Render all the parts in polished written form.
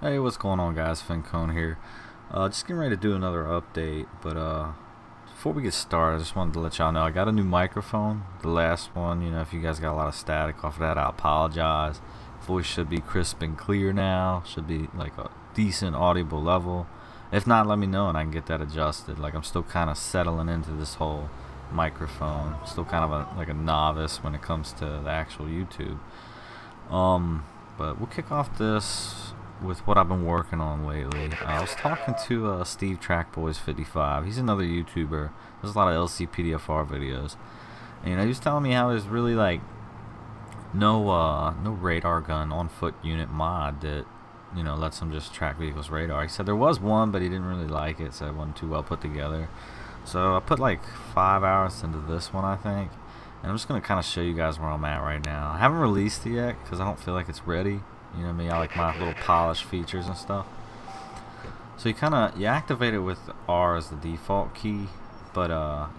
Hey, what's going on, guys? Fincone here. Just getting ready to do another update, but before we get started, I just wanted to let y'all know I got a new microphone. The last one, if you guys got a lot of static off of that, I apologize. Voice should be crisp and clear now. Should be like a decent audible level. If not, let me know and I can get that adjusted. Like, I'm still kind of settling into this whole microphone. Still kind of like a novice when it comes to the actual YouTube. But we'll kick off this with what I've been working on lately. I was talking to Steve Trackboys55. He's another YouTuber. There's a lot of LCPDFR videos, and he was telling me how there's really like no RadarGun on foot unit mod that lets him just track vehicles radar. He said there was one, but he didn't really like it, so it wasn't too well put together. So I put like 5 hours into this one, I think, and I'm just gonna kind of show you guys where I'm at right now. I haven't released it yet because I don't feel like it's ready. You know what I mean? I like my little polish features and stuff. So you activate it with R as the default key, but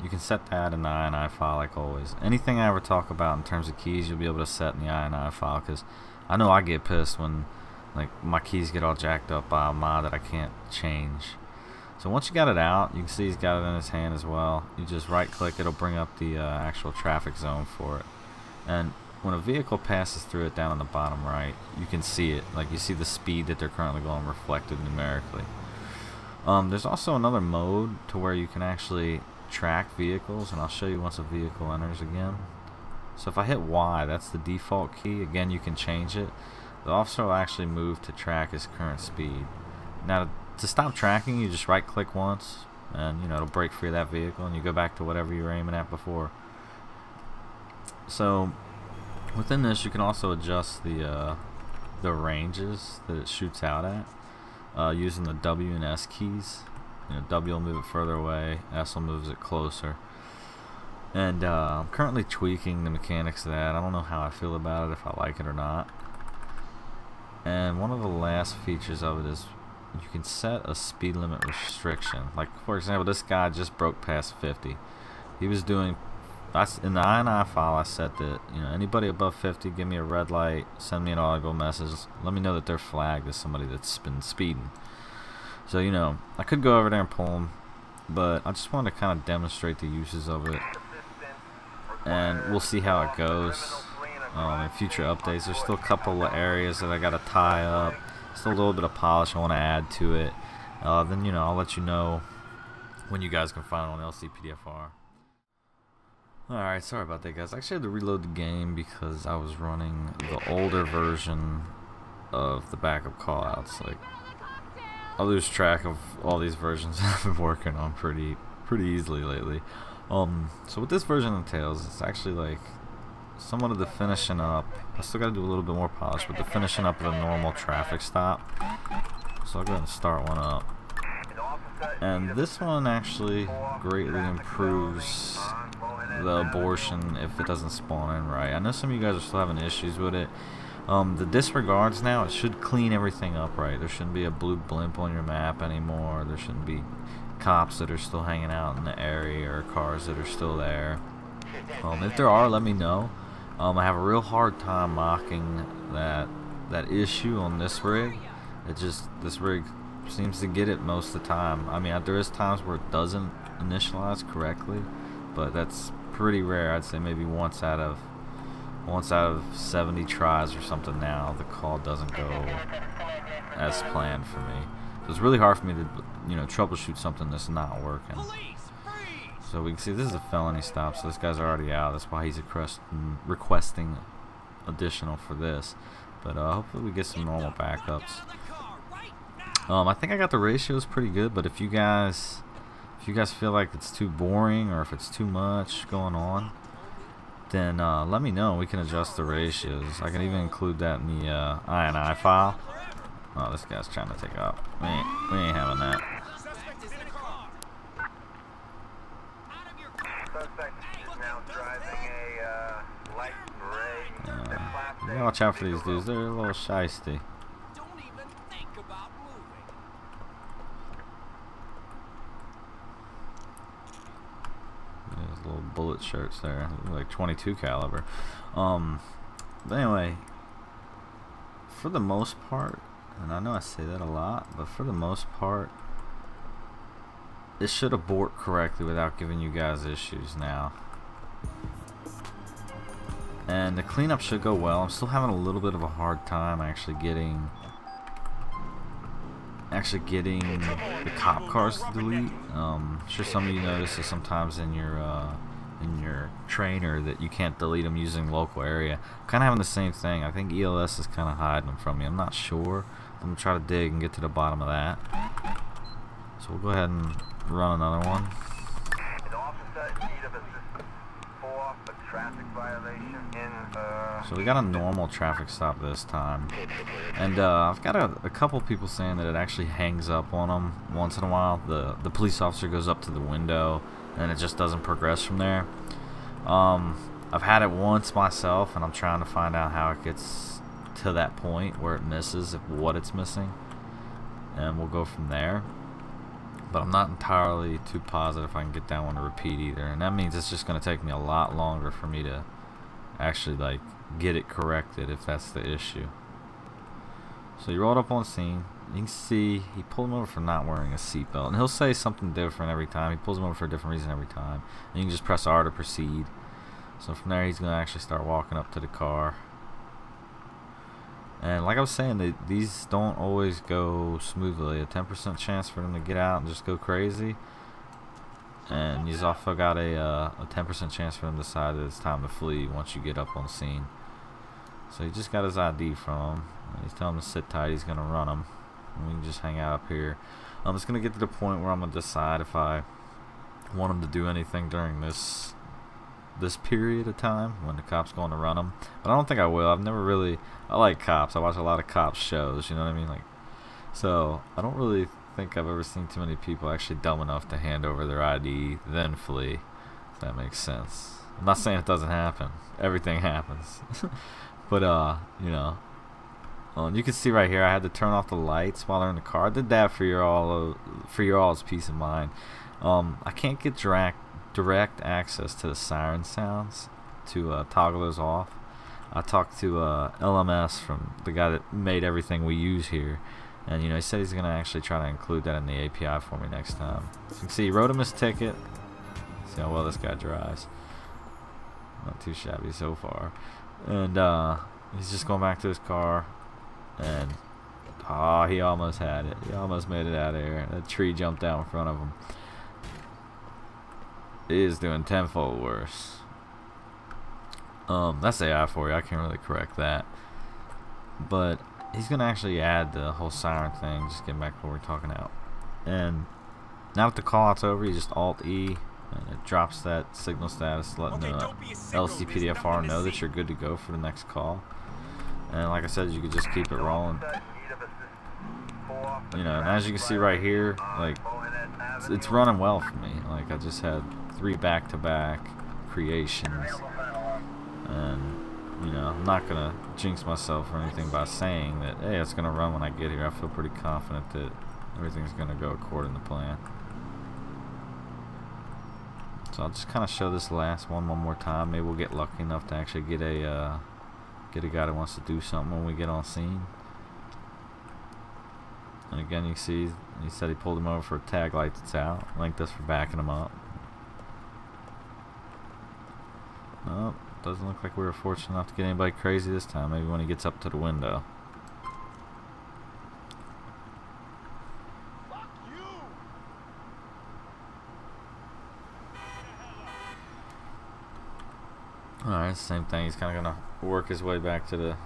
you can set that in the INI file like always. Anything I ever talk about in terms of keys, you'll be able to set in the INI file, because I know I get pissed when like my keys get all jacked up by a mod that I can't change. So once you got it out, you can see he's got it in his hand as well. You just right click, it'll bring up the actual traffic zone for it. And when a vehicle passes through it down on the bottom right, you can see it. Like, you see the speed that they're currently going reflected numerically. There's also another mode to where you can actually track vehicles, and I'll show you once a vehicle enters again. So if I hit Y, that's the default key. Again, you can change it. The officer will actually move to track his current speed. Now, to stop tracking, you just right click once, and it'll break free of that vehicle, and you go back to whatever you were aiming at before. So within this, you can also adjust the ranges that it shoots out at using the W and S keys. W will move it further away, S will move it closer. And I'm currently tweaking the mechanics of that. I don't know how I feel about it, if I like it or not. And one of the last features of it is you can set a speed limit restriction. Like, for example, this guy just broke past 50. He was doing, in the INI file, I set that anybody above 50, give me a red light, send me an audible message, let me know that they're flagged as somebody that's been speeding. So I could go over there and pull them, but I just wanted to kind of demonstrate the uses of it, and we'll see how it goes in future updates. There's still a couple of areas that I got to tie up, still a little bit of polish I want to add to it. Then I'll let you know when you guys can find it on LCPDFR. Alright, sorry about that, guys. I actually had to reload the game because I was running the older version of the backup callouts. Like, I lose track of all these versions I've been working on pretty easily lately. So what this version entails, it's actually like somewhat of the finishing up. I still got to do a little bit more polish, but the finishing up of the normal traffic stop. So I'll go ahead and start one up. And this one actually greatly improves the abortion if it doesn't spawn in right. I know some of you guys are still having issues with it. The disregards now, it should clean everything up right. There shouldn't be a blue blimp on your map anymore. There shouldn't be cops that are still hanging out in the area or cars that are still there. If there are, let me know. I have a real hard time mocking that issue on this rig. This rig seems to get it most of the time. I mean, there is times where it doesn't initialize correctly, but that's pretty rare. I'd say maybe once out of 70 tries or something now, the call doesn't go as planned for me. So it's really hard for me to troubleshoot something that's not working. So we can see this is a felony stop, so this guy's already out. That's why he's requesting additional for this. But hopefully we get some normal backups. I think I got the ratios pretty good, but if you guys feel like it's too boring or if it's too much going on, then let me know. We can adjust the ratios. I can even include that in the INI file. Oh, this guy's trying to take off. We ain't having that. You gotta watch out for these dudes. They're a little shiesty. little bullet shirts there, like 22 caliber. But anyway, for the most part, and I know I say that a lot, but for the most part, it should abort correctly without giving you guys issues now. And the cleanup should go well. I'm still having a little bit of a hard time actually getting the cop cars to delete. I'm sure some of you notice that sometimes in your trainer that you can't delete them using local area. I'm kind of having the same thing. I think ELS is kind of hiding them from me. I'm not sure. I'm going to try to dig and get to the bottom of that. So we'll go ahead and run another one. So we got a normal traffic stop this time, and I've got a couple people saying that it actually hangs up on them once in a while. The police officer goes up to the window and it just doesn't progress from there. I've had it once myself, and I'm trying to find out how it gets to that point where it misses, what it's missing, and we'll go from there. But I'm not entirely too positive if I can get that one to repeat either, and that means it's just going to take me a lot longer for me to actually like get it corrected if that's the issue. So he rolled up on scene. You can see he pulled him over for not wearing a seatbelt, and he'll say something different every time. He pulls him over for a different reason every time, and you can just press R to proceed. So from there he's going to actually start walking up to the car. And like I was saying, these don't always go smoothly. A 10% chance for them to get out and just go crazy, and you've also got a 10% chance for them to decide that it's time to flee once you get up on scene. So he just got his ID from him. He's telling him to sit tight. He's going to run him, and we can just hang out up here. It's going to get to the point where I'm going to decide if I want him to do anything during this period of time when the cops going to run him. But I don't think I will. I like cops. I watch a lot of cops shows, you know what I mean? Like, so I don't really think I've ever seen too many people actually dumb enough to hand over their ID then flee, if that makes sense. I'm not saying it doesn't happen. Everything happens. But you know, you can see right here I had to turn off the lights while they're in the car. I did that for your all's peace of mind. I can't get direct access to the siren sounds to toggle those off. I talked to LMS, from the guy that made everything we use here, and you know, he said he's gonna actually try to include that in the API for me next time. So you can see he wrote him his ticket. See how well this guy drives. Not too shabby so far. And he's just going back to his car, and he almost had it. He almost made it out of here. That tree jumped out in front of him. It is doing tenfold worse. That's AI for you. I can't really correct that. But he's gonna actually add the whole siren thing. Just getting back to what we're talking about. And now that the call out's over, you just Alt E, and it drops that signal status, letting the LCPDFR know that you're good to go for the next call. And like I said, you could just keep it rolling. You know, and as you can see right here, like it's running well for me. Like I just had 3 back-to-back creations, and you know, I'm not gonna jinx myself or anything by saying that hey, it's gonna run when I get here. I feel pretty confident that everything's gonna go according to plan. So I'll just kind of show this last one more time. Maybe we'll get lucky enough to actually get a guy that wants to do something when we get on scene. And again, you see, he said he pulled him over for a tag light that's out. Linked us for backing him up. Nope, doesn't look like we were fortunate enough to get anybody crazy this time. Maybe when he gets up to the window. Alright, same thing. He's kind of going to work his way back to the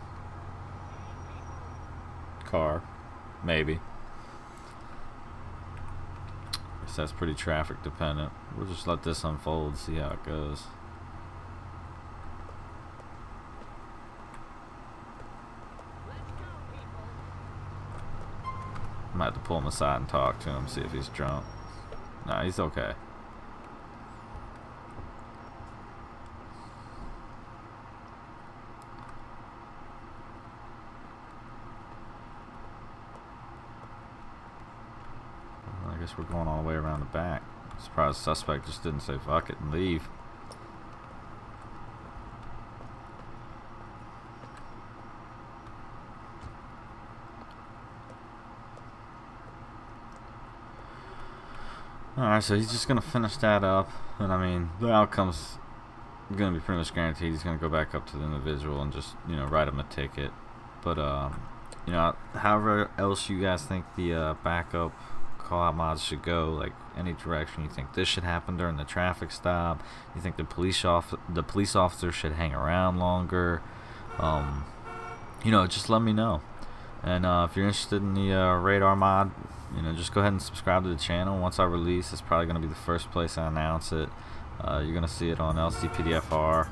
car. Maybe. Guess that's pretty traffic dependent. We'll just let this unfold and see how it goes. I might have to pull him aside and talk to him, see if he's drunk. Nah, he's okay. I guess we're going all the way around the back. Surprised the suspect just didn't say fuck it and leave. Alright, so he's just gonna finish that up, and I mean the outcome's gonna be pretty much guaranteed. He's gonna go back up to the individual and just, you know, write him a ticket. But you know, however else you guys think the backup call-out mods should go, like any direction you think this should happen during the traffic stop, you think the police officer should hang around longer, you know, just let me know. And if you're interested in the radar mod, you know, just go ahead and subscribe to the channel. Once I release, it's probably going to be the first place I announce it. You're going to see it on LCPDFR,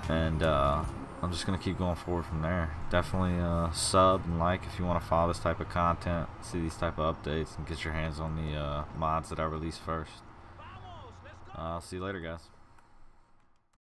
and I'm just going to keep going forward from there. Definitely sub and like if you want to follow this type of content, see these type of updates, and get your hands on the mods that I release first. I'll see you later, guys.